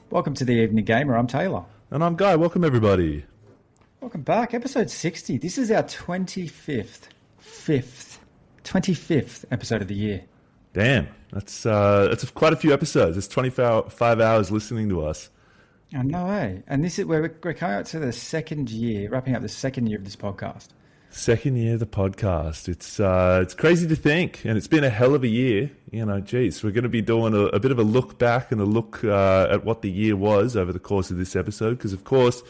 Welcome to the Evening Gamer. I'm Taylor. And I'm Guy. Welcome, everybody. Welcome back. Episode 60. This is our 25th episode of the year. Damn, that's quite a few episodes. It's 25 hours listening to us. Oh, no way. And this is where we're coming out to the second year, wrapping up the second year of this podcast. Second year of the podcast. It's crazy to think, and it's been a hell of a year. You know, geez, we're going to be doing a bit of a look back and a look at what the year was over the course of this episode, because of course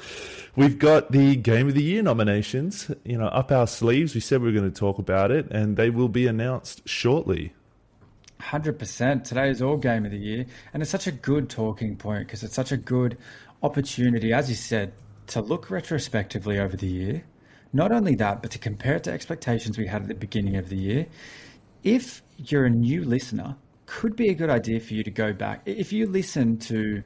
we've got the Game of the Year nominations, up our sleeves. We said we were going to talk about it, and they will be announced shortly. 100%. Today is all Game of the Year, and it's such a good talking point because it's such a good opportunity, as you said, to look retrospectively over the year. Not only that, but to compare it to expectations we had at the beginning of the year. If you're a new listener, could be a good idea for you to go back. If you listen to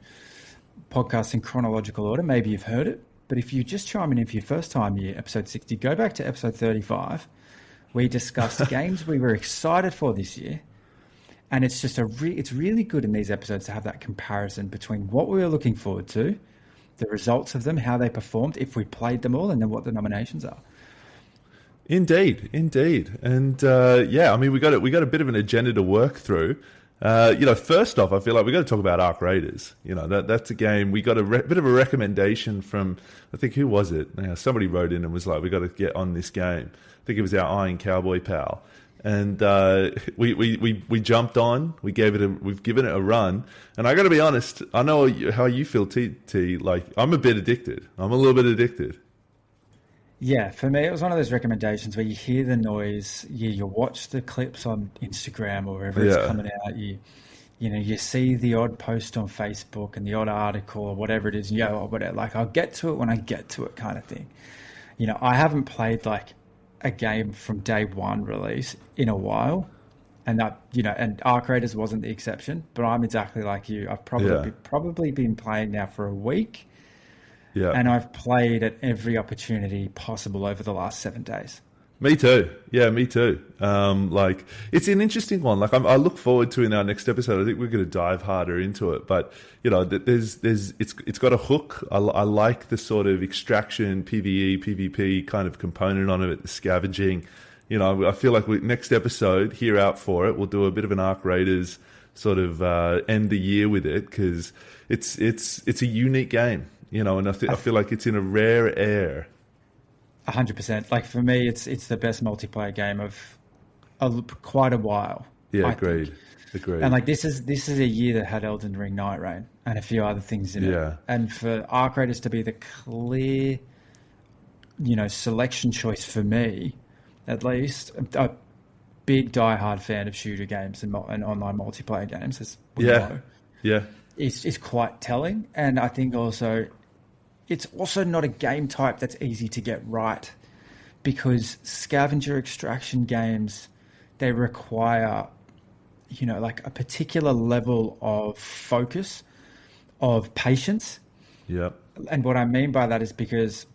podcasts in chronological order, maybe you've heard it. But if you just chime in for your first time here, episode 60, go back to episode 35. We discussed games we were excited for this year. And it's just it's really good in these episodes to have that comparison between what we were looking forward to, the results of them, how they performed, if we played them all, and then what the nominations are. Indeed. And we got a bit of an agenda to work through. First off, I feel like we got to talk about Arc Raiders. That's a game. We got a bit of a recommendation from, I think, who was it? Somebody wrote in and was like, we got to get on this game. I think it was our Iron Cowboy pal. And we jumped on. We've given it a run. And I got to be honest, I know how you feel, T. Like, I'm a bit addicted. I'm a little bit addicted. Yeah, for me, it was one of those recommendations where you hear the noise, you watch the clips on Instagram or wherever it's coming out. You see the odd post on Facebook and the odd article or whatever it is. And whatever. Like, I'll get to it when I get to it, kind of thing. I haven't played like a game from day one release in a while, and and Arc Raiders wasn't the exception. But I'm exactly like you. I've probably been playing now for a week. Yeah, and I've played at every opportunity possible over the last 7 days. Me too. Yeah, me too. It's an interesting one. Like, I look forward to in our next episode. I think we're going to dive harder into it. But it's got a hook. I like the sort of extraction, PvE, PvP kind of component on it, the scavenging. I feel like next episode, here out for it, we'll do a bit of an Arc Raiders sort of end the year with it, because it's a unique game. And I feel like it's in a rare air. 100%. Like, for me, it's the best multiplayer game of quite a while. Yeah, agreed. And like, this is a year that had Elden Ring, Night Rain, and a few other things in it. And for Arc Raiders to be the clear, selection choice for me, at least, a big diehard fan of shooter games and online multiplayer games, as we know. Yeah. Is quite telling. And I think also, it's also not a game type that's easy to get right, because scavenger extraction games, they require, like a particular level of focus, of patience. Yeah. And what I mean by that is because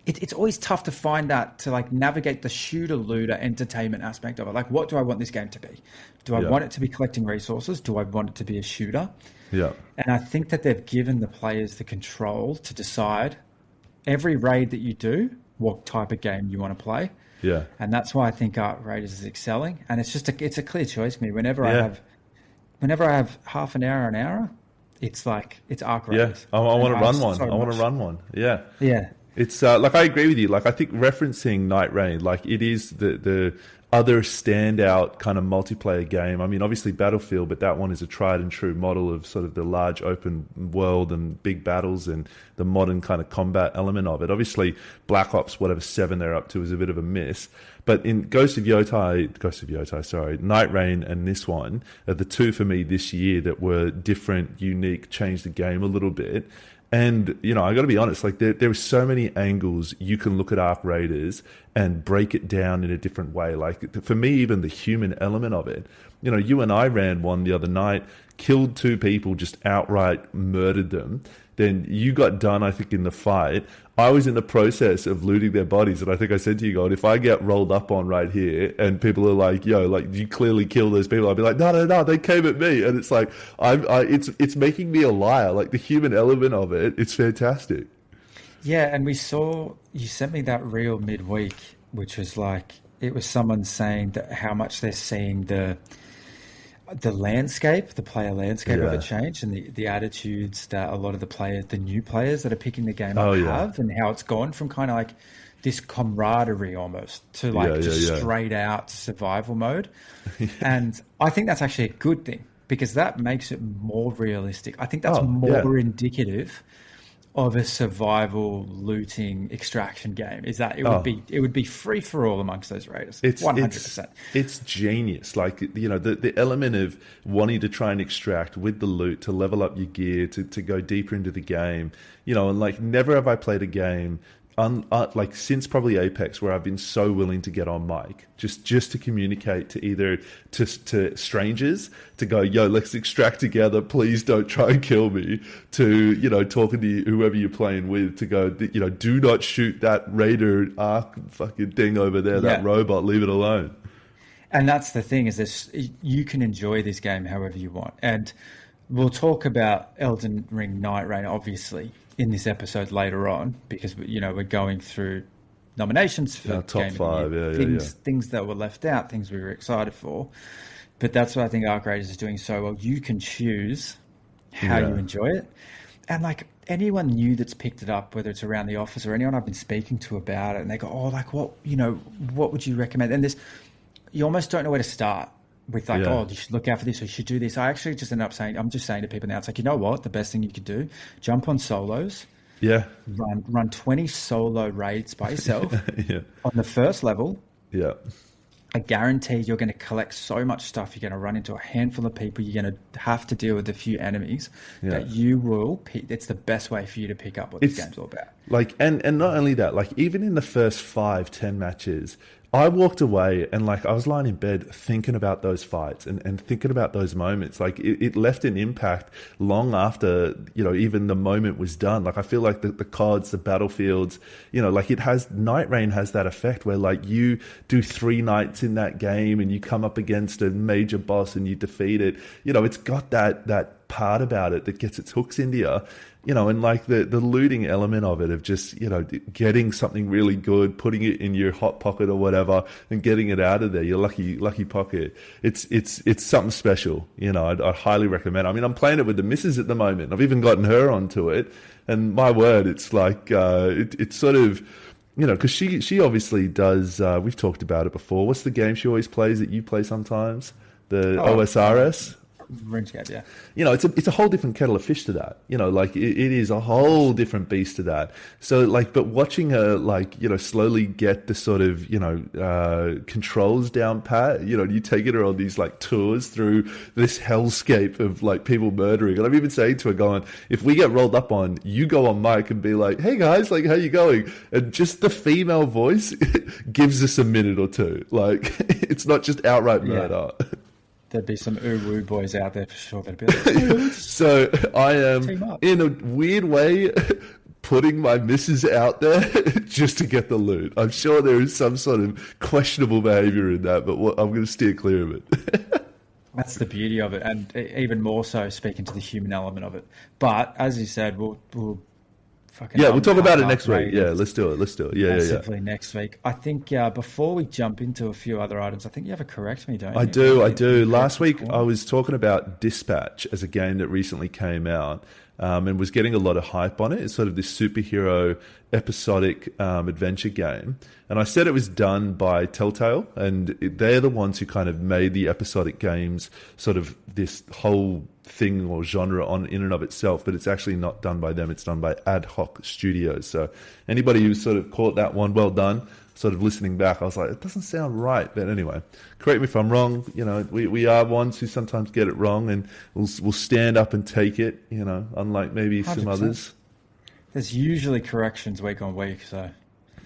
it's always tough to find that, to like navigate the shooter-looter entertainment aspect of it. Like, what do I want this game to be? Do I want it to be collecting resources? Do I want it to be a shooter? Yeah. And I think that they've given the players the control to decide every raid that you do, what type of game you want to play. Yeah. And that's why I think Arc Raiders is excelling. And it's just it's a clear choice for me. Whenever I have half an hour, it's like, it's Arc Raiders. Yeah. I want to run one. I want to run one. Yeah. Yeah. It's like, I agree with you. Like, I think referencing Night Rain, like, it is the other standout kind of multiplayer game. I mean, obviously Battlefield, but that one is a tried and true model of sort of the large open world and big battles and the modern kind of combat element of it. Obviously, Black Ops, whatever 7 they're up to, is a bit of a miss. But in Night Rain and this one are the two for me this year that were different, unique, changed the game a little bit. And, I got to be honest, like, there are so many angles you can look at Arc Raiders and break it down in a different way. Like, for me, even the human element of it, you know, you and I ran one the other night, killed 2 people, just outright murdered them. Then you got done, I think, in the fight. I was in the process of looting their bodies, and I think I said to you, God, if I get rolled up on right here and people are like, yo, like, you clearly killed those people, I'd be like, no, they came at me. And it's like, it's making me a liar. Like, the human element of it, it's fantastic. Yeah, and we saw, you sent me that reel midweek, which was like, it was someone saying that how much they're seeing the landscape, the player landscape of it change, and the attitudes that a lot of the new players that are picking the game up have, and how it's gone from kind of like this camaraderie almost to like straight out survival mode. And I think that's actually a good thing, because that makes it more realistic. I think that's more indicative of a survival looting extraction game, is that it would be free for all amongst those raiders. It's 100%. It's genius. Like, you know, the element of wanting to try and extract with the loot to level up your gear, to go deeper into the game, you know, and like, never have I played a game like since probably Apex where I've been so willing to get on mic just to communicate to either to strangers, to go, yo, let's extract together, please don't try and kill me, to, you know, talking to whoever you're playing with, to go, you know, do not shoot that raider arc fucking thing over there, that robot, leave it alone. And that's the thing, is this, you can enjoy this game however you want. And we'll talk about Elden Ring Night Rain, obviously, in this episode later on, because, you know, we're going through nominations for top 5, things that were left out, things we were excited for. But that's what I think Arc Raiders is doing so well. You can choose how you enjoy it. And like, anyone new that's picked it up, whether it's around the office or anyone I've been speaking to about it, and they go, oh, like, what would you recommend? And you almost don't know where to start with, like, oh, you should look out for this, or you should do this. I actually just end up saying, I'm just saying to people now, it's like, you know what, the best thing you could do, jump on solos, run 20 solo raids by yourself on the first level. I guarantee you're going to collect so much stuff. You're going to run into a handful of people. You're going to have to deal with a few enemies that you will pick. It's the best way for you to pick up what this game's all about. Like, and not only that, like, even in the first 5-10 matches, I walked away and, like, I was lying in bed thinking about those fights and thinking about those moments. Like, it left an impact long after, you know, even the moment was done. Like, I feel like the CODs, the battlefields, you know, like, Night Rain has that effect where, like, you do 3 nights in that game and you come up against a major boss and you defeat it. You know, it's got that part about it that gets its hooks into you. You know, and like the looting element of it, of just, you know, getting something really good, putting it in your hot pocket or whatever, and getting it out of there, your lucky pocket. It's something special. You know, I'd highly recommend. I mean, I'm playing it with the missus at the moment. I've even gotten her onto it, and my word, it's like it's sort of, you know, because she obviously does. We've talked about it before. What's the game she always plays that you play sometimes? The OSRS. RuneScape, yeah. You know, it's a whole different kettle of fish to that. You know, like, it is a whole different beast to that. So, like, but watching her, like, you know, slowly get the sort of, you know, controls down pat, you know, you taking her on these, like, tours through this hellscape of, like, people murdering. And I'm even saying to her, going, if we get rolled up on, you go on mic and be like, hey guys, like, how you going? And just the female voice gives us a minute or two. Like, it's not just outright murder. There'd be some woo boys out there for sure. That'd be like, so I am, in a weird way, putting my missus out there just to get the loot. I'm sure there is some sort of questionable behavior in that, but I'm going to steer clear of it. That's the beauty of it, and even more so speaking to the human element of it. But as you said, we'll we'll talk about it next week. Yeah, let's do it. Yeah, Massively next week. I think before we jump into a few other items, I think you have a correct me, don't you? I do. Last week I was talking about Dispatch as a game that recently came out and was getting a lot of hype on it. It's sort of this superhero episodic adventure game. And I said it was done by Telltale, and they're the ones who kind of made the episodic games sort of this whole thing or genre in and of itself, but it's actually not done by them. It's done by Ad Hoc Studios. So anybody who sort of caught that one, well done. Sort of listening back, I was like, it doesn't sound right. But anyway, correct me if I'm wrong. You know, we are ones who sometimes get it wrong, and we'll stand up and take it, you know, unlike maybe 100%. Some others. There's usually corrections week on week, so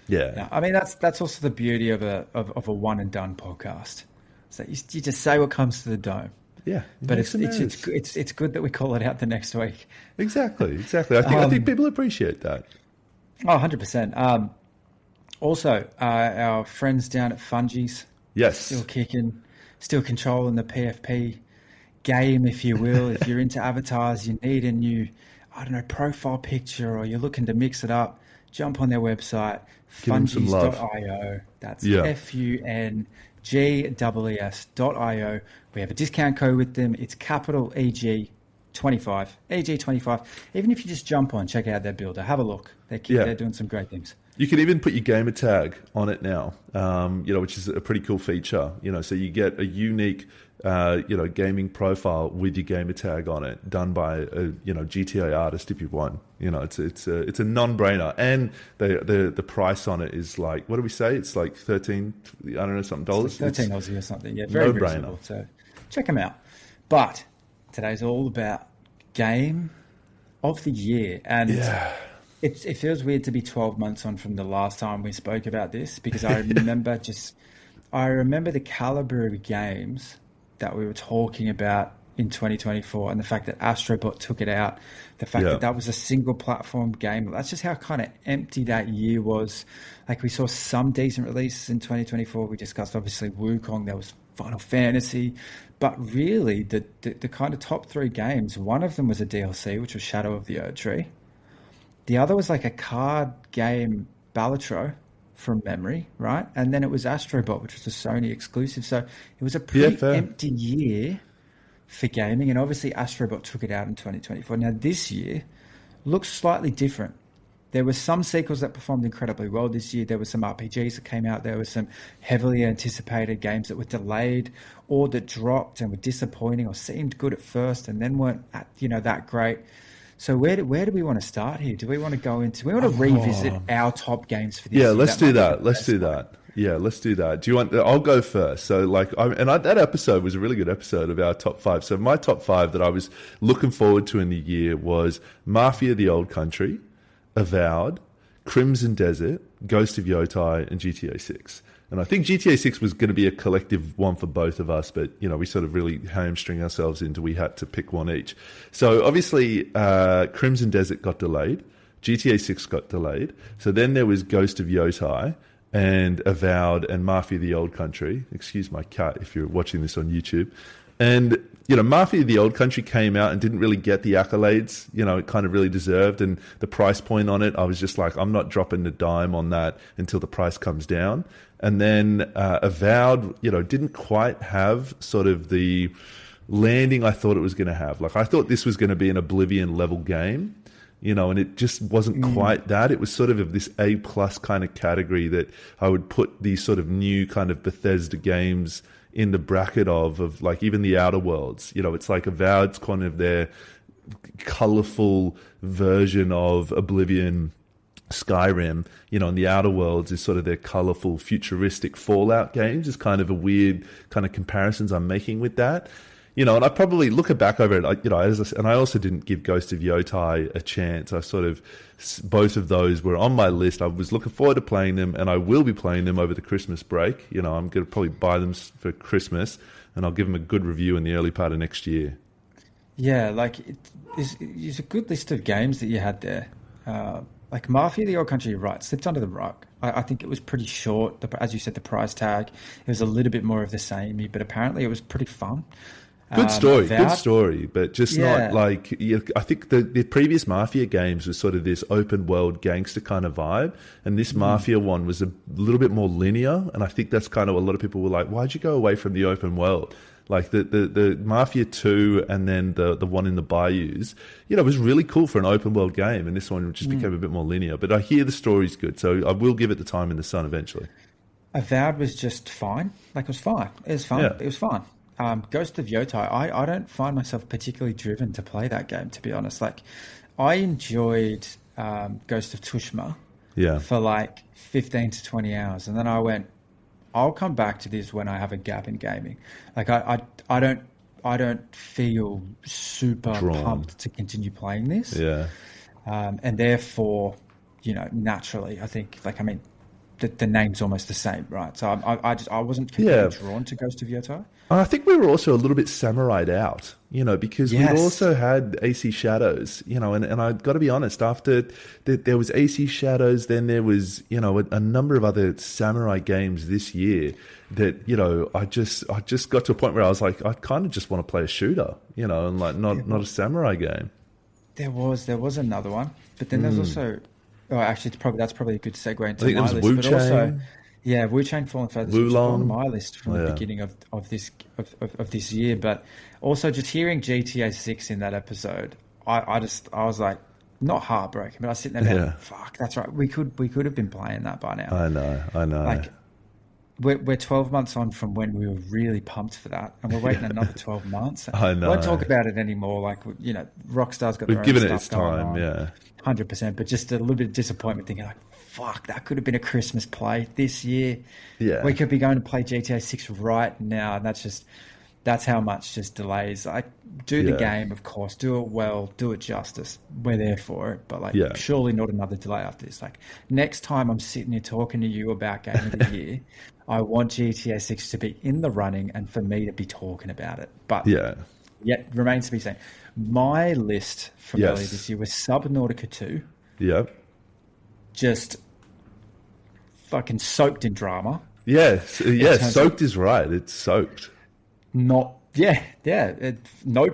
yeah. I mean, that's also the beauty of a one and done podcast. So you just say what comes to the dome. Yeah, but it's good that we call it out the next week. Exactly. I think people appreciate that. Oh, 100%. Also, our friends down at Fungies, yes, still kicking, still controlling the PFP game, if you will. If you're into avatars, you need a new, profile picture, or you're looking to mix it up, jump on their website, fungies.io. That's fungees.io. We have a discount code with them. It's capital EG25. EG25. Even if you just jump on, check out their builder, have a look. They're doing some great things. You can even put your gamer tag on it now, which is a pretty cool feature. So you get a unique, gaming profile with your gamer tag on it, done by a GTA artist if you want. It's a non-brainer, and the price on it is like, what do we say? It's like $13, something dollars. It's like 13 Aussie or something. Yeah, very reasonable. So check them out. But today's all about Game of the Year, and it feels weird to be 12 months on from the last time we spoke about this, because I remember the caliber of games that we were talking about in 2024, and the fact that Astrobot took it out, the fact that was a single platform game. That's just how kind of empty that year was. Like, we saw some decent releases in 2024. We discussed obviously Wukong, there was Final Fantasy, but really the kind of top three games, one of them was a DLC, which was Shadow of the Erdtree. The other was like a card game, Balatro, from memory, right? And then it was Astrobot, which was a Sony exclusive. So it was a pretty empty year for gaming. And obviously Astrobot took it out in 2024. Now this year looks slightly different. There were some sequels that performed incredibly well this year. There were some RPGs that came out. There were some heavily anticipated games that were delayed or that dropped and were disappointing or seemed good at first and then weren't that great. So where do we want to start here? Do we want to go into? We want to revisit our top games for this year. Let's do that. Let's do that. Yeah, let's do that. Do you want? I'll go first. So that episode was a really good episode of our top five. So my top five that I was looking forward to in the year was Mafia: The Old Country, Avowed, Crimson Desert, Ghost of Yotai, and GTA 6. And I think GTA 6 was going to be a collective one for both of us, but, we sort of really hamstring ourselves into we had to pick one each. So obviously, Crimson Desert got delayed. GTA 6 got delayed. So then there was Ghost of Yotai and Avowed and Mafia: The Old Country. Excuse my cat if you're watching this on YouTube. And, Mafia: The Old Country came out and didn't really get the accolades, it kind of really deserved. And the price point on it, I was just like, I'm not dropping a dime on that until the price comes down. And then Avowed, didn't quite have sort of the landing I thought it was going to have. Like, I thought this was going to be an Oblivion level game, and it just wasn't quite that. It was sort of this A+ kind of category that I would put these sort of new kind of Bethesda games in the bracket of like even the Outer Worlds. It's like Avowed's kind of their colorful version of Oblivion, Skyrim, and the Outer Worlds is sort of their colorful futuristic Fallout games. Is kind of a weird kind of comparisons I'm making with that. And I probably looking back over it, and I also didn't give Ghost of Yotai a chance. I sort of, both of those were on my list. I was looking forward to playing them, and I will be playing them over the Christmas break. I'm going to probably buy them for Christmas, and I'll give them a good review in the early part of next year. Yeah, like it's a good list of games that you had there. Like Mafia: The Old Country, you're right, slipped under the rug. I think it was pretty short. As you said, the price tag, it was a little bit more of the same, but apparently it was pretty fun. Good story, but just not like, I think the previous Mafia games was sort of this open world gangster kind of vibe, and this Mafia one was a little bit more linear, and I think that's kind of a lot of people were like, why'd you go away from the open world? Like the Mafia 2 and then the one in the bayous, it was really cool for an open world game, and this one just became a bit more linear. But I hear the story's good, so I will give it the time in the sun eventually. Avowed was just fine. Like, it was fine. It was fun. Yeah. It was fun. Ghost of Yotai, I don't find myself particularly driven to play that game, to be honest. Like, I enjoyed Ghost of Tsushima for like 15 to 20 hours, and then I went, I'll come back to this when I have a gap in gaming. Like, I don't feel super pumped to continue playing this. Yeah. And therefore, naturally, I think, the name's almost the same, right? So I wasn't completely drawn to Ghost of Yotei. I think we were also a little bit samurai'd out, because we'd also had AC Shadows, and I've got to be honest, after there was AC Shadows, then there was, a number of other samurai games this year that, I just got to a point where I was like, I kind of just want to play a shooter, and like not a samurai game. There was another one, but then there's also, actually that's probably a good segue into my list, Wu but Chang. also, yeah, Wu Chang Fallen Feathers was on my list from the beginning of this year. But also just hearing GTA 6 in that episode, I was like, not heartbroken, but I was sitting there going, fuck, that's right. We could have been playing that by now. I know. Like, we're 12 months on from when we were really pumped for that, and we're waiting another 12 months. I know. We won't talk about it anymore. Like, Rockstar's got We've their given own it its stuff going time, on, 100%. But just a little bit of disappointment, thinking like, fuck, that could have been a Christmas play this year. Yeah, we could be going to play GTA 6 right now, and that's how much just delays. Like, do the game, of course, do it well, do it justice. We're there for it, but like, surely not another delay after this. Like, next time I'm sitting here talking to you about Game of the Year, I want GTA 6 to be in the running and for me to be talking about it. But yet remains to be seen. My list from earlier this year was Subnautica 2. Yep. Just fucking soaked in drama. Soaked is right. It's soaked. No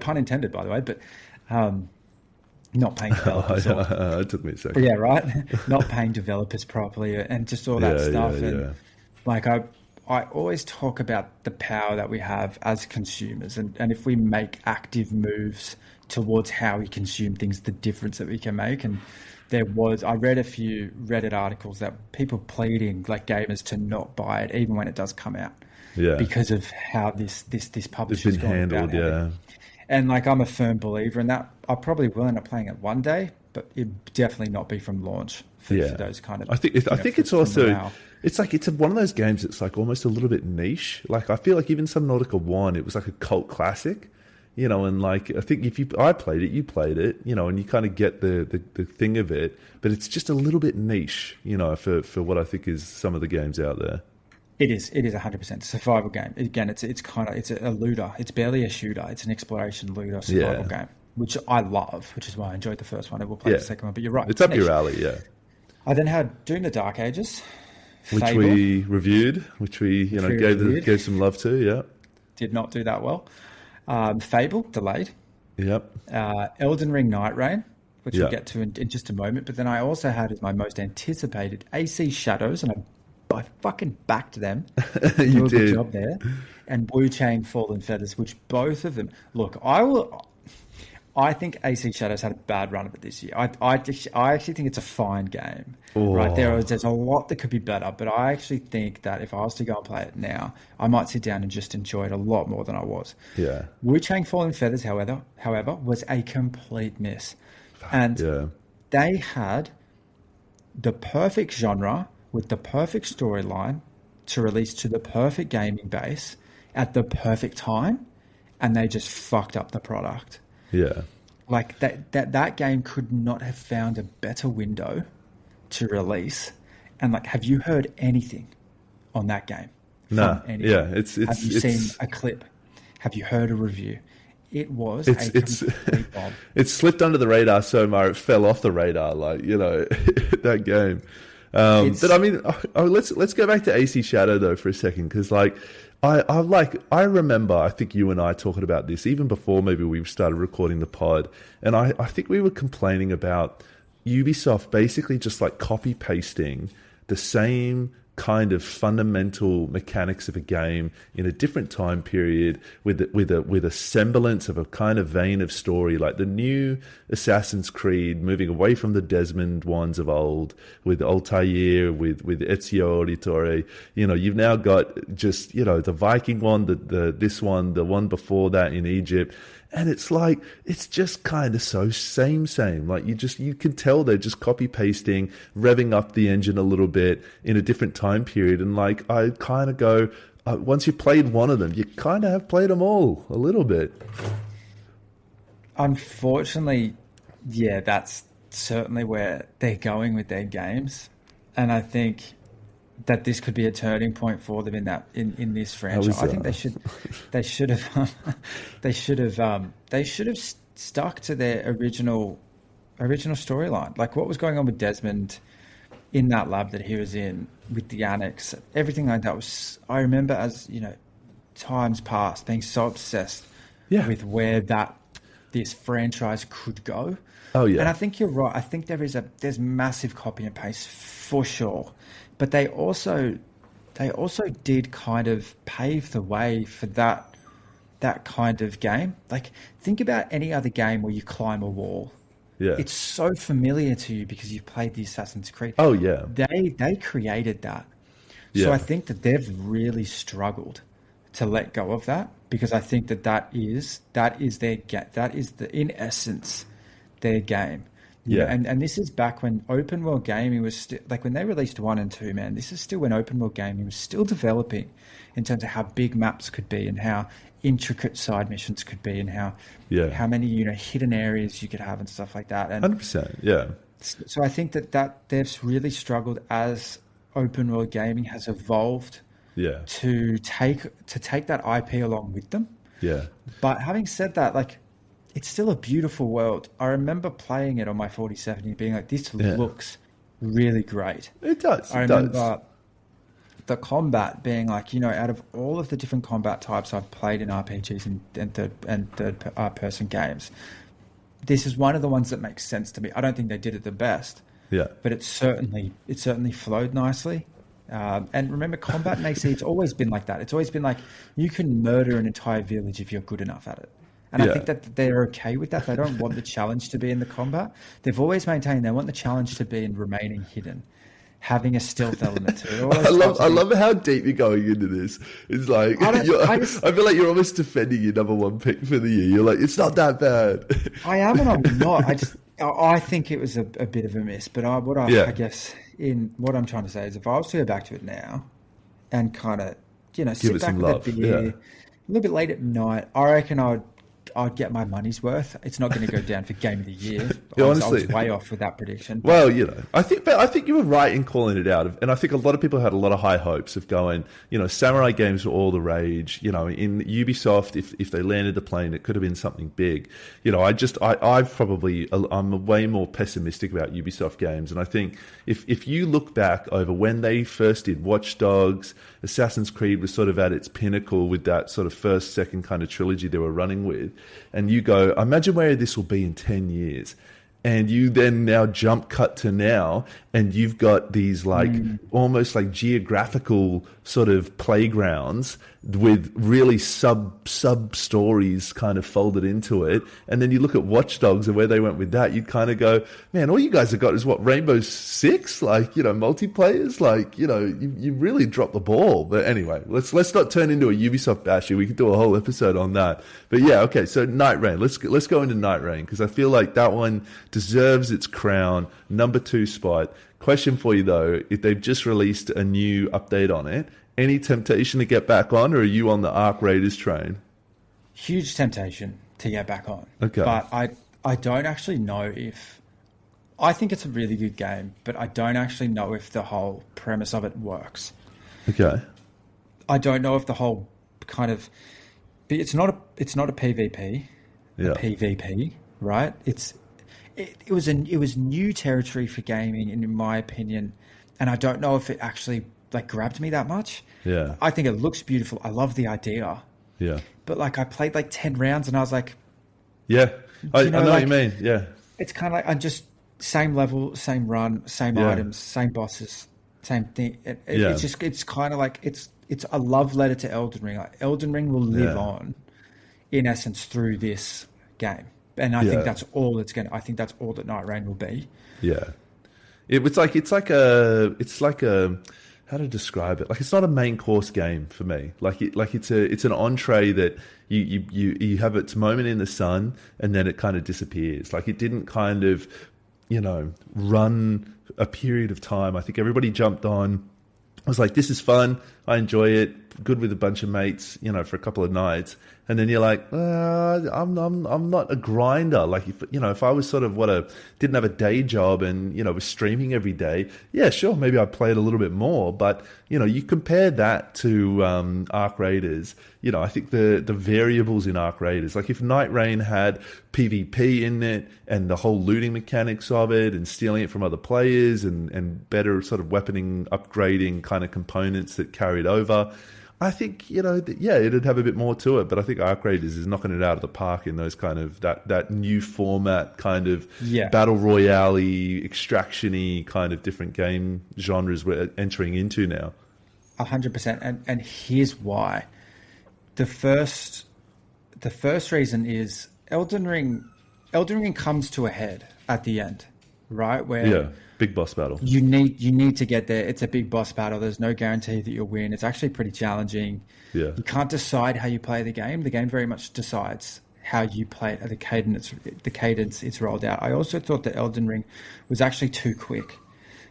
pun intended, by the way, but not paying developers. It took me a second. Yeah, right. Not paying developers properly, and just all that stuff. And like, I always talk about the power that we have as consumers, and if we make active moves towards how we consume things, the difference that we can make. And I read a few Reddit articles that people pleading like gamers to not buy it even when it does come out. Because of how this publisher's been handled, And like, I'm a firm believer in that. I probably will end up playing it one day, but it'd definitely not be from launch for those kind of. I think it's also, it's like, it's one of those games that's like almost a little bit niche. Like, I feel like even Subnautica 1, it was like a cult classic, and like, I think I played it, you played it, and you kind of get the thing of it, but it's just a little bit niche, for what I think is some of the games out there. It is 100% survival game. Again, it's a looter. It's barely a shooter. It's an exploration looter survival game, which I love, which is why I enjoyed the first one. I will play the second one, but you're right. It's up your alley, I then had Doom the Dark Ages, which Fable, we reviewed, which we gave some love to, Did not do that well. Fable, delayed. Yep. Elden Ring Night Rain, which we'll get to in just a moment. But then I also had as my most anticipated AC Shadows, and I fucking backed them. You did. Good job there. And Wu Chang Fallen Feathers, which both of them. Look, I think AC Shadows had a bad run of it this year. I actually think it's a fine game. Right, there's a lot that could be better, but I actually think that if I was to go and play it now, I might sit down and just enjoy it a lot more than I was. Yeah. Wu Chang Fallen Feathers, however, was a complete miss. And they had the perfect genre with the perfect storyline to release to the perfect gaming base at the perfect time, and they just fucked up the product. Yeah. Like, that game could not have found a better window to release. And like, have you heard anything on that game? No. Yeah. Have you seen a clip? Have you heard a review? It was complete bomb. It slipped under the radar so much, it fell off the radar, like, that game. But I mean, let's go back to AC Shadow though for a second, because like, I remember, I think you and I talking about this even before maybe we started recording the pod, and I think we were complaining about Ubisoft basically just like copy pasting the same kind of fundamental mechanics of a game in a different time period with a semblance of a kind of vein of story, like the new Assassin's Creed, moving away from the Desmond ones of old, with Altair, with Ezio Auditore. You've now got just, the Viking one, the this one, the one before that in Egypt. And it's like, it's just kind of so same. Like, you can tell they're just copy pasting, revving up the engine a little bit in a different time period. And like, I kind of go, once you've played one of them, you kind of have played them all a little bit. Unfortunately, that's certainly where they're going with their games. And I think that this could be a turning point for them in this franchise. I think they should have stuck to their original storyline. Like what was going on with Desmond in that lab that he was in with the annex, everything like that was. I remember as times past being so obsessed with where this franchise could go. Oh yeah, and I think you're right. I think there's massive copy and paste for sure. But they also did kind of pave the way for that kind of game. Like, think about any other game where you climb a wall. Yeah. It's so familiar to you because you've played the Assassin's Creed. Oh, yeah. They created that. Yeah. So I think that they've really struggled to let go of that, because I think that is in essence their game. Yeah. And this is back when open world gaming was still, like when they released 1 and 2, man, this is still when open world gaming was still developing in terms of how big maps could be and how intricate side missions could be and how many, hidden areas you could have and stuff like that. And 100%. Yeah. So I think that they've really struggled as open world gaming has evolved to take that IP along with them. Yeah. But having said that, like, it's still a beautiful world. I remember playing it on my 4070 being like, this looks really great. It does. I remember the combat being like, out of all of the different combat types I've played in RPGs and third person games, this is one of the ones that makes sense to me. I don't think they did it the best. Yeah. But it certainly flowed nicely. And remember, combat in AC, it's always been like that. It's always been like, you can murder an entire village if you're good enough at it. And I think that they're okay with that. They don't want the challenge to be in the combat. They've always maintained they want the challenge to be in remaining hidden, having a stealth element to it. I love how deep you're going into this. It's like, I feel like you're almost defending your number one pick for the year. You're like, it's not that bad. I am and I'm not. I think it was a bit of a miss. But I guess in what I'm trying to say is, if I was to go back to it now and kind of, sit back with a beer, a little bit late at night, I reckon I'd get my money's worth. It's not going to go down for Game of the Year. Honestly, I was way off with that prediction. Well, I think you were right in calling it out, and I think a lot of people had a lot of high hopes of going. Samurai games were all the rage. In Ubisoft, if they landed the plane, it could have been something big. I'm way more pessimistic about Ubisoft games, and I think if you look back over when they first did Watch Dogs, Assassin's Creed was sort of at its pinnacle with that sort of first, second kind of trilogy they were running with. And you go, imagine where this will be in 10 years. And you then now jump cut to now, and you've got these almost like geographical sort of playgrounds with really sub stories kind of folded into it. And then you look at Watch Dogs and where they went with that, you'd kind of go, man, all you guys have got is what, Rainbow Six? Multiplayers? You really dropped the ball. But anyway, let's not turn into a Ubisoft bash here. We could do a whole episode on that. But yeah, okay, so Night Rain. Let's go into Night Rain, because I feel like that one deserves its crown, number 2 spot. Question for you though, if they've just released a new update on it, any temptation to get back on, or are you on the Ark Raiders train? Huge temptation to get back on. Okay. But I don't actually know if... I think it's a really good game, but I don't actually know if the whole premise of it works. Okay. I don't know if the whole kind of... It's not a PvP. Yeah. A PvP, right? It was new territory for gaming, in my opinion, and I don't know if it actually grabbed me that much. Yeah. I think it looks beautiful. I love the idea. Yeah. But I played 10 rounds and I was like, yeah, I know what you mean. Yeah. It's kind of like I'm just same level, same run, same items, same bosses, same thing. It's kind of like it's a love letter to Elden Ring. Elden Ring will live on, in essence, through this game. And I think that's all it's I think that's all that Night Rain will be. Yeah. It's like a how to describe it? It's not a main course game for me. It's an entree that you have its moment in the sun and then it kind of disappears. It didn't kind of, run a period of time. I think everybody jumped on. I was like, this is fun. I enjoy it, good with a bunch of mates, you know, for a couple of nights. And then you're like, I'm not a grinder. Like, if I was sort of didn't have a day job and, you know, was streaming every day, yeah, sure, maybe I'd play it a little bit more. But, you know, you compare that to Arc Raiders, you know, I think the variables in Arc Raiders, like if Night Rain had PvP in it and the whole looting mechanics of it and stealing it from other players and better sort of weaponing, upgrading kind of components that carried over, I think, you know, it'd have a bit more to it, but I think Arc Raiders is knocking it out of the park in those kind of that new format kind of battle royale-y, extraction-y kind of different game genres we're entering into now. 100%, and here's why. The first reason is Elden Ring comes to a head at the end, right? Where big boss battle. You need to get there. It's a big boss battle. There's no guarantee that you'll win. It's actually pretty challenging. Yeah. You can't decide how you play the game. The game very much decides how you play it at the cadence it's rolled out. I also thought that Elden Ring was actually too quick.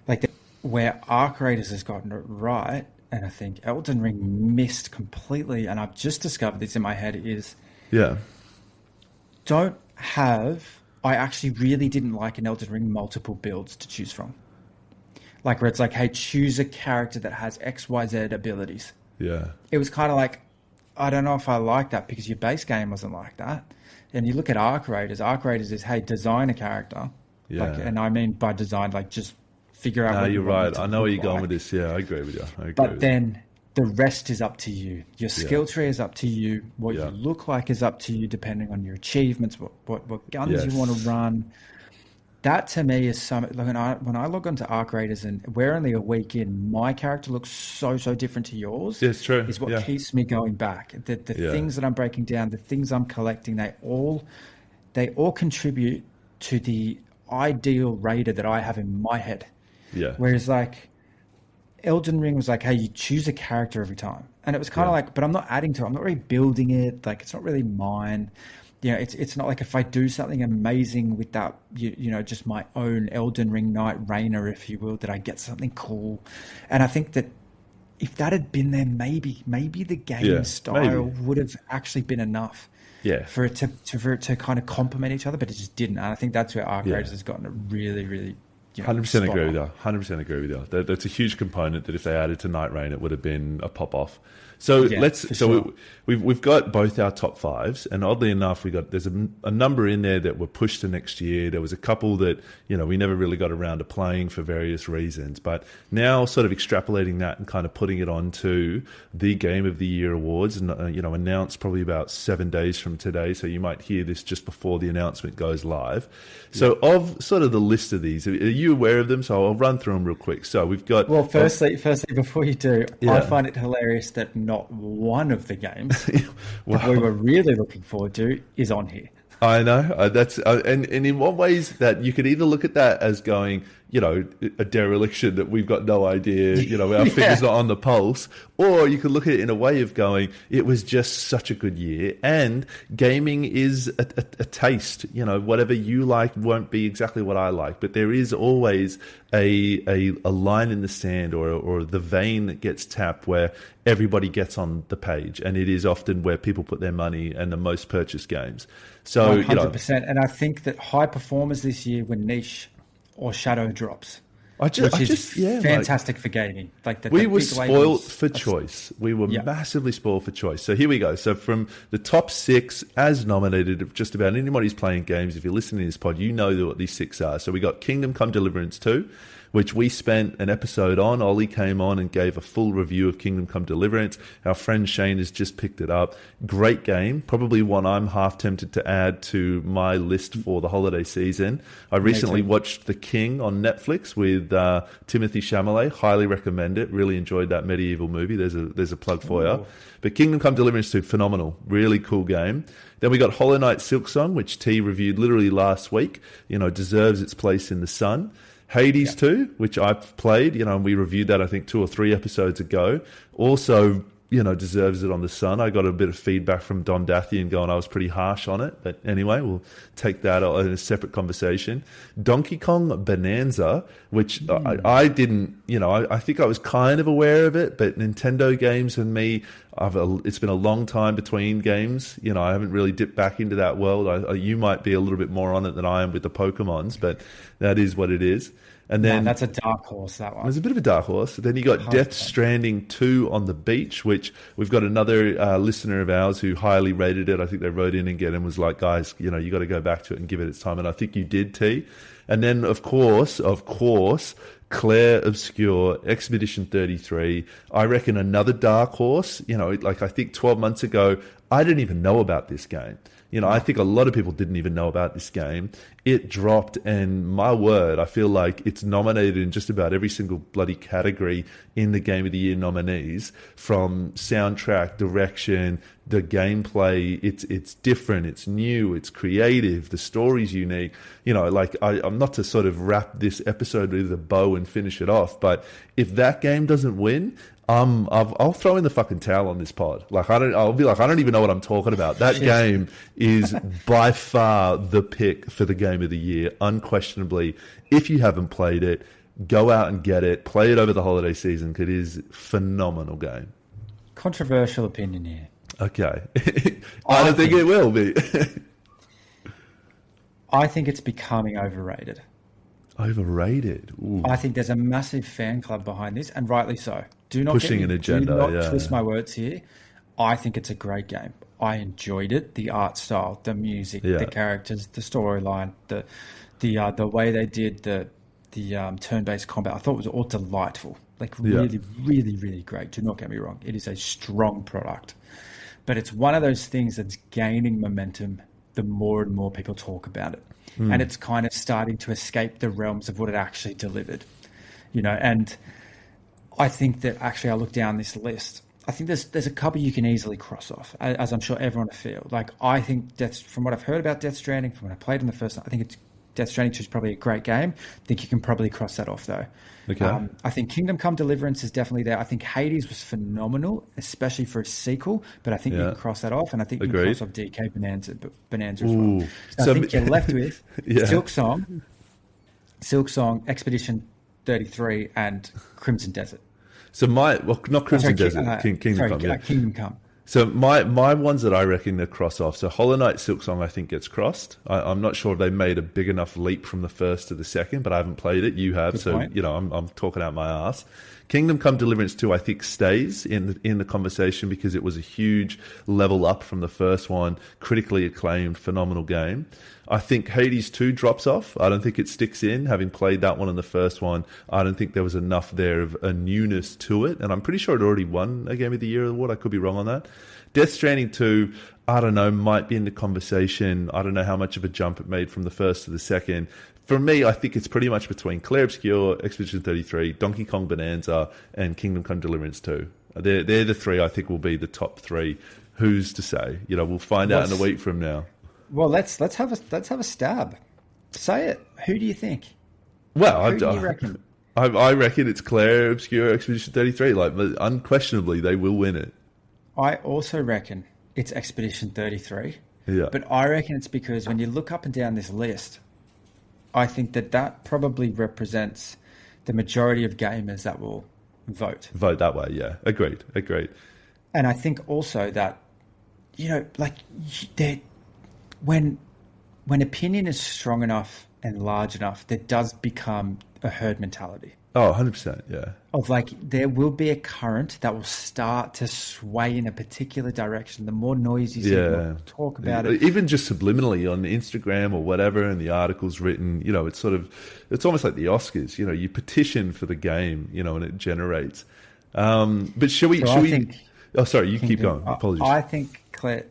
Like where Arc Raiders has gotten it right, and I think Elden Ring missed completely, and I've just discovered this in my head, is I actually really didn't like in Elden Ring multiple builds to choose from. Like where it's like, hey, choose a character that has XYZ abilities. Yeah. It was kind of like, I don't know if I like that because your base game wasn't like that. And you look at Arc Raiders is, hey, design a character. Yeah. Like, and I mean by design, like just figure out. No, you're right. I know where you're going with this. Yeah, I agree with you. But then the rest is up to you. Your skill tree is up to you. What you look like is up to you, depending on your achievements, what guns you want to run. That to me is something. When I log onto Arc Raiders and we're only a week in, my character looks so different to yours. Yeah, it's true. Is what keeps me going back. The things that I'm breaking down, the things I'm collecting, they all contribute to the ideal raider that I have in my head. Yeah. Whereas like Elden Ring was like, hey, you choose a character every time. And it was kind of like, but I'm not adding to it. I'm not really building it. Like, it's not really mine. You know, it's not like if I do something amazing with that, you know, just my own Elden Ring Night Rainer, if you will, that I get something cool. And I think that if that had been there, maybe the game style would have actually been enough for it to kind of complement each other, but it just didn't. And I think that's where Arc Raiders has gotten a really, really 100% agree with you. 100% agree with you. That's a huge component that if they added to Night Rain, it would have been a pop off. So we've got both our top fives, and oddly enough, there's a number in there that were pushed to next year. There was a couple that we never really got around to playing for various reasons. But now, sort of extrapolating that and kind of putting it onto the Game of the Year awards, and announced probably about 7 days from today. So you might hear this just before the announcement goes live. So of sort of the list of these, are you aware of them? So I'll run through them real quick. So we've got. Well, firstly, before you do, I find it hilarious that not one of the games that we were really looking forward to is on here. I know that's and in what ways that you could either look at that as going, a dereliction that we've got no idea, our finger's not on the pulse, or you could look at it in a way of going, it was just such a good year, and gaming is a taste. Whatever you like won't be exactly what I like, but there is always a line in the sand or the vein that gets tapped where everybody gets on the page, and it is often where people put their money and the most purchased games. So 100%, and I think that high performers this year were niche or shadow drops, which is fantastic for gaming. We were spoiled for choice. We were massively spoiled for choice. So here we go. So from the top 6 as nominated, of just about anybody who's playing games, if you're listening to this pod, you know what these 6 are. So we got Kingdom Come Deliverance 2, which we spent an episode on. Ollie came on and gave a full review of Kingdom Come Deliverance. Our friend Shane has just picked it up. Great game. Probably one I'm half tempted to add to my list for the holiday season. I recently watched The King on Netflix with Timothy Chalamet. Highly recommend it. Really enjoyed that medieval movie. There's a plug for you. But Kingdom Come Deliverance 2, phenomenal. Really cool game. Then we got Hollow Knight Silksong, which T reviewed literally last week. Deserves its place in the sun. Hades 2, which I've played, and we reviewed that, I think, 2 or 3 episodes ago. Also, deserves it on the Sun. I got a bit of feedback from Don Dathian going I was pretty harsh on it. But anyway, we'll take that in a separate conversation. Donkey Kong Bonanza, which I didn't, I think I was kind of aware of it, but Nintendo games and me, it's been a long time between games. I haven't really dipped back into that world. You might be a little bit more on it than I am with the Pokemons, but that is what it is. And then that's a dark horse, that one. It was a bit of a dark horse. Then you got Death Stranding 2 on the beach, which we've got another listener of ours who highly rated it. I think they wrote in again and was like, guys, you got to go back to it and give it its time. And I think you did, T. And then, of course, Claire Obscure, Expedition 33. I reckon another dark horse. I think 12 months ago, I didn't even know about this game. I think a lot of people didn't even know about this game. It dropped, and my word, I feel like it's nominated in just about every single bloody category in the Game of the Year nominees, from soundtrack, direction, the gameplay. It's different, it's new, it's creative, the story's unique. I'm not to sort of wrap this episode with a bow and finish it off, but if that game doesn't win, I'll throw in the fucking towel on this pod. I'll be like, I don't even know what I'm talking about. That game is by far the pick for the Game of the Year, unquestionably. If you haven't played it, go out and get it. Play it over the holiday season, because it is a phenomenal game. Controversial opinion here. Okay. I don't think it will be. I think it's becoming overrated. Overrated? Ooh. I think there's a massive fan club behind this, and rightly so. Do not pushing an agenda. Do not twist my words here. I think it's a great game. I enjoyed it. The art style, the music, the characters, the storyline, the way they did the turn-based combat. I thought it was all delightful. Really, really, really great. Do not get me wrong. It is a strong product, but it's one of those things that's gaining momentum the more and more people talk about it, and it's kind of starting to escape the realms of what it actually delivered. And I think that actually I look down this list. I think there's a couple you can easily cross off, as I'm sure everyone will feel. I think from what I've heard about Death Stranding, from when I played in the first, I think Death Stranding 2 is probably a great game. I think you can probably cross that off, though. Okay. I think Kingdom Come Deliverance is definitely there. I think Hades was phenomenal, especially for a sequel, but I think you can cross that off, and I think you can cross off DK Bonanza as well. So I think you're left with Silk Song, Expedition 33, and Crimson Desert. So not Crimson Desert, Kingdom Come. Kingdom Come. So my ones that I reckon are cross off. So Hollow Knight, Silk Song, I think gets crossed. I'm not sure if they made a big enough leap from the first to the second, but I haven't played it. You have, so I'm talking out my ass. Kingdom Come Deliverance 2, I think, stays in the conversation because it was a huge level up from the first one, critically acclaimed, phenomenal game. I think Hades 2 drops off. I don't think it sticks in. Having played that one and the first one, I don't think there was enough there of a newness to it. And I'm pretty sure it already won a Game of the Year award. I could be wrong on that. Death Stranding 2, I don't know, might be in the conversation. I don't know how much of a jump it made from the first to the second. For me, I think it's pretty much between Claire Obscure, Expedition 33, Donkey Kong Bonanza, and Kingdom Come Deliverance 2. They're the three I think will be the top three. Who's to say? We'll find out in a week from now. Well, let's have a stab. Say it. Who do you think? Well, who do you reckon? I reckon it's Claire Obscure, Expedition 33. Unquestionably, they will win it. I also reckon it's Expedition 33. Yeah. But I reckon it's because when you look up and down this list, I think that probably represents the majority of gamers that will vote. Vote that way, yeah. Agreed. And I think also that, when opinion is strong enough and large enough, there does become a herd mentality. Oh, 100%, yeah. Of there will be a current that will start to sway in a particular direction. The more noise you see, the more talk about it. Even just subliminally on Instagram or whatever, and the article's written, it's almost like the Oscars. You petition for the game, and it generates. But should we? Oh, sorry, you keep going. Apologies. I think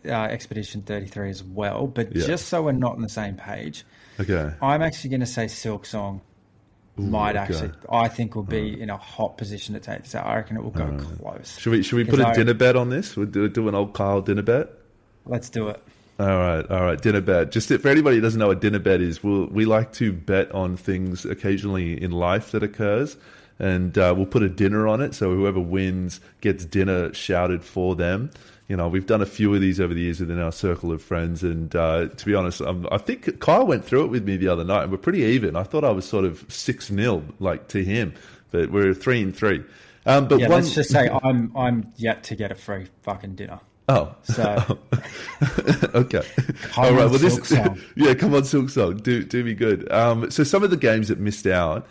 Expedition 33 as well, but just so we're not on the same page, okay, I'm actually going to say Silk Song I think will be in a hot position to take this out. I reckon it will go close. Should we put a dinner bet on this? We'll do an old Kyle dinner bet. Let's do it. All right, dinner bet. Just for anybody who doesn't know what dinner bet is, we like to bet on things occasionally in life that occurs. and we'll put a dinner on it. So whoever wins gets dinner shouted for them. We've done a few of these over the years within our circle of friends, and to be honest, I think Kyle went through it with me the other night, and we're pretty even. I thought I was sort of 6-0 to him, but we're 3-3. Let's just say I'm yet to get a free fucking dinner. Oh, so okay. All right. Well, come on, Silk Song. Do me good. So some of the games that missed out.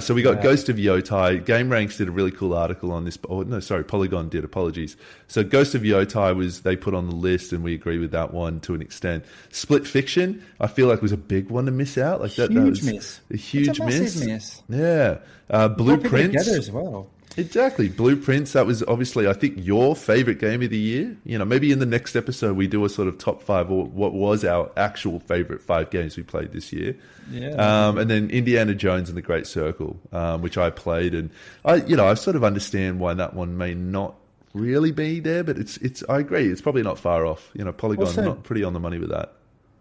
So we got Ghost of Yotai. GameRanks did a really cool article on this. Oh, no, sorry, Polygon did. Apologies. So Ghost of Yotai they put on the list, and we agree with that one to an extent. Split Fiction, I feel like was a big one to miss out. Like that was miss. A huge miss. Yeah. Blueprints together as well. Exactly. Blueprints, that was obviously, I think, your favorite game of the year. Maybe in the next episode we do a sort of top 5 or what was our actual favorite 5 games we played this year. Yeah. And then Indiana Jones and the Great Circle, which I played, and I sort of understand why that one may not really be there, but it's I agree, it's probably not far off. Polygon also, not pretty on the money with that.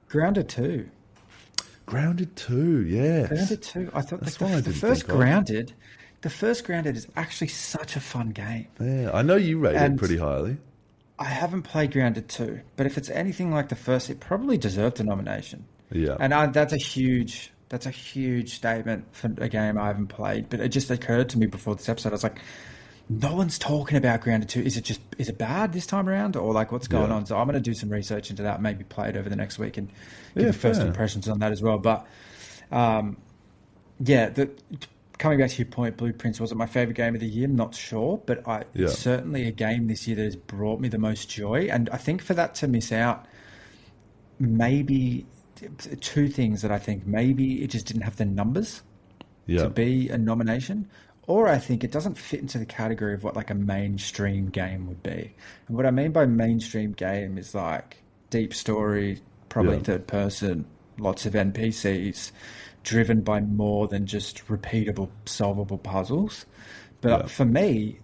Grounded 2. Grounded 2, yes. Grounded 2. I thought the first Grounded. The first Grounded is actually such a fun game. Yeah, I know you rate it pretty highly. I haven't played Grounded 2, but if it's anything like the first, it probably deserved a nomination. Yeah, and that's a huge statement for a game I haven't played. But it just occurred to me before this episode. I was like, no one's talking about Grounded 2. Is it bad this time around, or like what's going on? So I'm going to do some research into that, maybe play it over the next week and give first impressions on that as well. But coming back to your point, Blueprints wasn't my favorite game of the year. I'm not sure, but it's certainly a game this year that has brought me the most joy. And I think for that to miss out, maybe 2 things that I think maybe it just didn't have the numbers to be a nomination, or I think it doesn't fit into the category of what like a mainstream game would be. And what I mean by mainstream game is like deep story, probably third person, lots of NPCs, driven by more than just repeatable, solvable puzzles. But for me,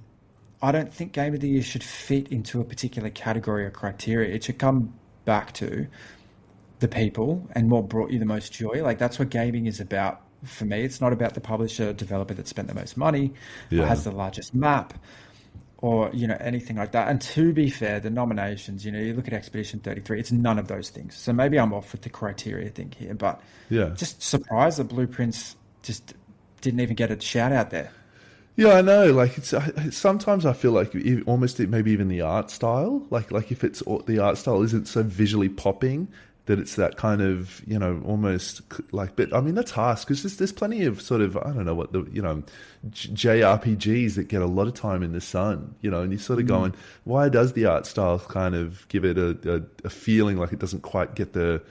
I don't think Game of the Year should fit into a particular category or criteria. It should come back to the people and what brought you the most joy. Like that's what gaming is about for me. It's not about the publisher or developer that spent the most money or has the largest map or anything like that. And to be fair, the nominations, you look at Expedition 33, it's none of those things. So maybe I'm off with the criteria thing here, but just surprised that Blueprints just didn't even get a shout out there. Yeah, I know. Like sometimes I feel like almost maybe even the art style, like if it's the art style isn't so visually popping, that it's that kind of, almost like, but I mean, that's harsh because there's plenty of sort of, I don't know what the, JRPGs that get a lot of time in the sun, and you're sort of going, why does the art style kind of give it a feeling like it doesn't quite get the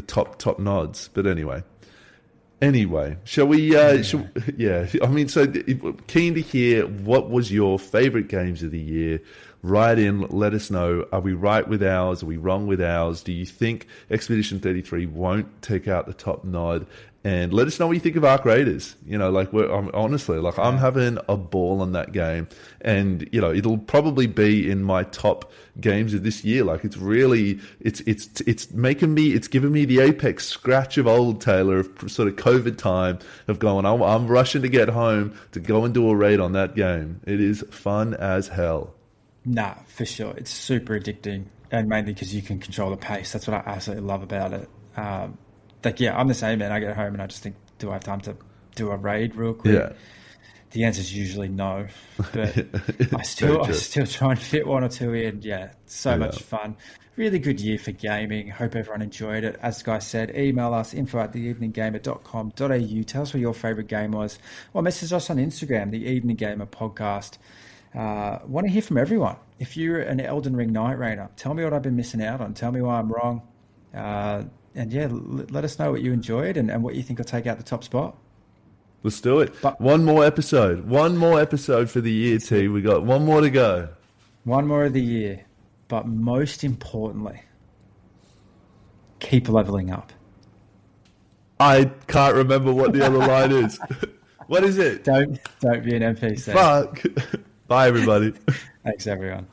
top nods? But anyway, shall we, I mean, so keen to hear what was your favorite games of the year. Write in, let us know. Are we right with ours? Are we wrong with ours? Do you think Expedition 33 won't take out the top nod? And let us know what you think of Arc Raiders. I'm having a ball on that game. And, it'll probably be in my top games of this year. Like, it's really, it's giving me the apex scratch of old Taylor of sort of COVID time of going, I'm rushing to get home to go and do a raid on that game. It is fun as hell. Nah, for sure. It's super addicting, and mainly because you can control the pace. That's what I absolutely love about it. I'm the same, man. I get home and I just think, do I have time to do a raid real quick? Yeah. The answer is usually no, but I still try and fit 1 or 2 in. Yeah, so much fun. Really good year for gaming. Hope everyone enjoyed it. As Guy said, email us info@theeveninggamer.com.au. Tell us what your favorite game was, or message us on Instagram, the Evening Gamer Podcast. Want to hear from everyone. If you're an Elden Ring Night Raider, tell me what I've been missing out on. Tell me why I'm wrong. Let us know what you enjoyed and what you think will take out the top spot. Let's do it. One more episode for the year, T. We got one more to go. One more of the year. But most importantly, keep leveling up. I can't remember what the other line is. What is it? Don't be an NPC. Fuck. Bye, everybody. Thanks, everyone.